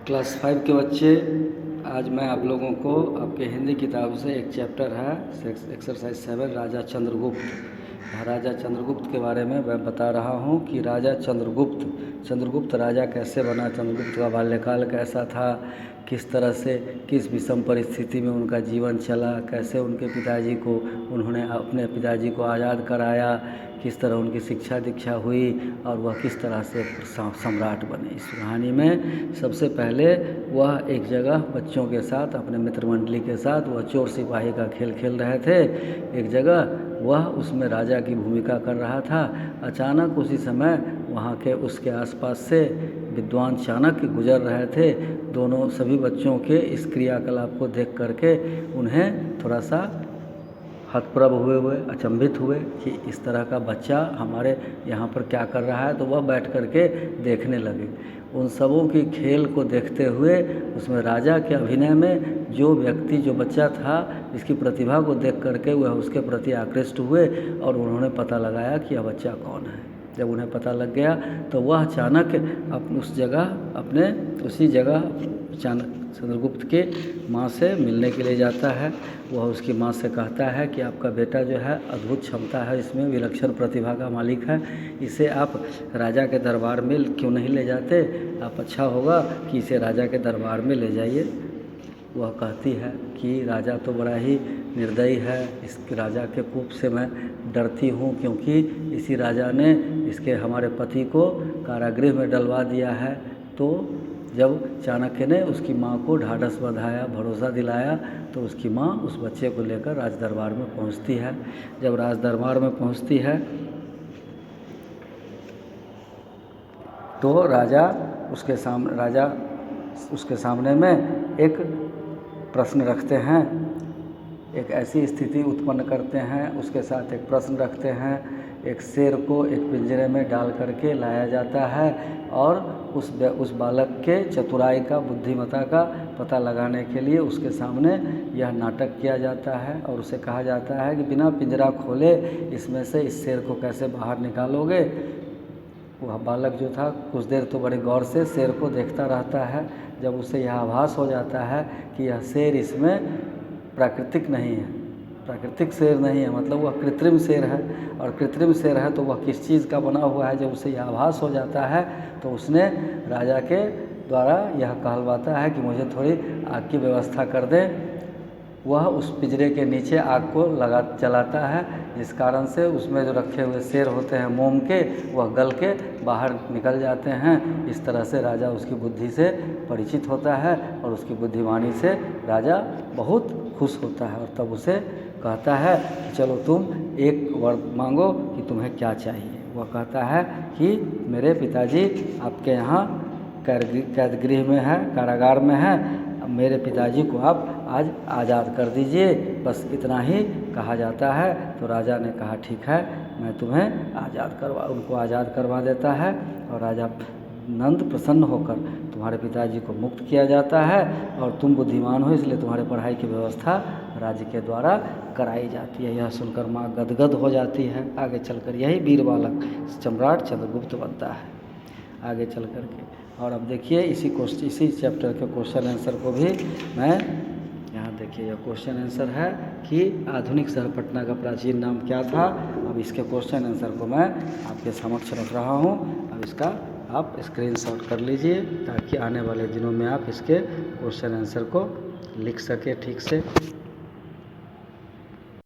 Class 5 के बच्चे, आज मैं आप लोगों को आपके हिंदी किताब से एक चैप्टर है एक्सरसाइज 7 राजा चंद्रगुप्त। राजा चंद्रगुप्त के बारे में मैं बता रहा हूँ कि राजा चंद्रगुप्त राजा कैसे बना, चंद्रगुप्त का बाल्यकाल कैसा था, किस तरह से किस विषम परिस्थिति में उनका जीवन चला, कैसे उन्होंने अपने पिताजी को आज़ाद कराया, किस तरह उनकी शिक्षा दीक्षा हुई और वह किस तरह से सम्राट बने। इस कहानी में सबसे पहले वह एक जगह बच्चों के साथ, अपने मित्र मंडली के साथ वह चोर सिपाही का खेल खेल रहे थे। एक जगह वह उसमें राजा की भूमिका कर रहा था। अचानक उसी समय वहाँ के उसके आसपास से विद्वान चाणक्य गुजर रहे थे। सभी बच्चों के इस क्रियाकलाप को देख करके उन्हें थोड़ा सा हतप्रभ हुए, अचंभित हुए कि इस तरह का बच्चा हमारे यहाँ पर क्या कर रहा है। तो वह बैठ कर के देखने लगे। उन सबों की खेल को देखते हुए उसमें राजा के अभिनय में जो बच्चा था, इसकी प्रतिभा को देख करके वह उसके प्रति आकृष्ट हुए और उन्होंने पता लगाया कि यह बच्चा कौन है। जब उन्हें पता लग गया तो वह चाणक्य उसी जगह चंद्रगुप्त के माँ से मिलने के लिए जाता है। वह उसकी माँ से कहता है कि आपका बेटा जो है अद्भुत क्षमता है, इसमें विलक्षण प्रतिभा का मालिक है, इसे आप राजा के दरबार में क्यों नहीं ले जाते। आप अच्छा होगा कि इसे राजा के दरबार में ले जाइए। वह कहती है कि राजा तो बड़ा ही निर्दयी है, इस राजा के कोप से मैं डरती हूँ, क्योंकि इसी राजा ने हमारे पति को कारागृह में डलवा दिया है। तो जब चाणक्य ने उसकी माँ को ढाढ़स बंधाया, भरोसा दिलाया, तो उसकी माँ उस बच्चे को लेकर राजदरबार में पहुँचती है। जब राजदरबार में पहुँचती है तो राजा उसके सामने में एक प्रश्न रखते हैं, एक ऐसी स्थिति उत्पन्न करते हैं, उसके साथ एक प्रश्न रखते हैं। एक शेर को एक पिंजरे में डाल करके लाया जाता है और उस बालक के चतुराई का, बुद्धिमत्ता का पता लगाने के लिए उसके सामने यह नाटक किया जाता है और उसे कहा जाता है कि बिना पिंजरा खोले इसमें से इस शेर को कैसे बाहर निकालोगे। वह बालक जो था कुछ देर तो बड़े गौर से शेर को देखता रहता है। जब उसे यह आभास हो जाता है कि यह शेर इसमें प्राकृतिक शेर नहीं है, मतलब वह कृत्रिम शेर है, और कृत्रिम शेर है तो वह किस चीज़ का बना हुआ है। जब उसे यह आभास हो जाता है तो उसने राजा के द्वारा यह कहलवाता है कि मुझे थोड़ी आग की व्यवस्था कर दें। वह उस पिंजरे के नीचे आग को जलाता है, जिस कारण से उसमें जो रखे हुए शेर होते हैं मोम के, वह गल के बाहर निकल जाते हैं। इस तरह से राजा उसकी बुद्धि से परिचित होता है और उसकी बुद्धिमानी से राजा बहुत खुश होता है और तब उसे कहता है कि चलो तुम एक वर मांगो कि तुम्हें क्या चाहिए। वह कहता है कि मेरे पिताजी आपके यहाँ कैदगृह में है, कारागार में है, मेरे पिताजी को आप आज आज़ाद कर दीजिए, बस इतना ही कहा जाता है। तो राजा ने कहा ठीक है, मैं तुम्हें उनको आज़ाद करवा देता है और राजा नंद प्रसन्न होकर तुम्हारे पिताजी को मुक्त किया जाता है और तुम बुद्धिमान हो इसलिए तुम्हारे पढ़ाई की व्यवस्था राज्य के द्वारा कराई जाती है। यह सुनकर माँ गदगद हो जाती है। आगे चलकर यही वीर बालक सम्राट चंद्रगुप्त बनता है आगे चल कर के। और अब देखिए इसी चैप्टर के क्वेश्चन आंसर को भी मैं यहाँ देखिए, यह क्वेश्चन आंसर है कि आधुनिक शहर पटना का प्राचीन नाम क्या था। अब इसके क्वेश्चन आंसर को मैं आपके समक्ष रख रहा हूँ। अब इसका आप स्क्रीनशॉट कर लीजिए ताकि आने वाले दिनों में आप इसके क्वेश्चन आंसर को लिख सके ठीक से।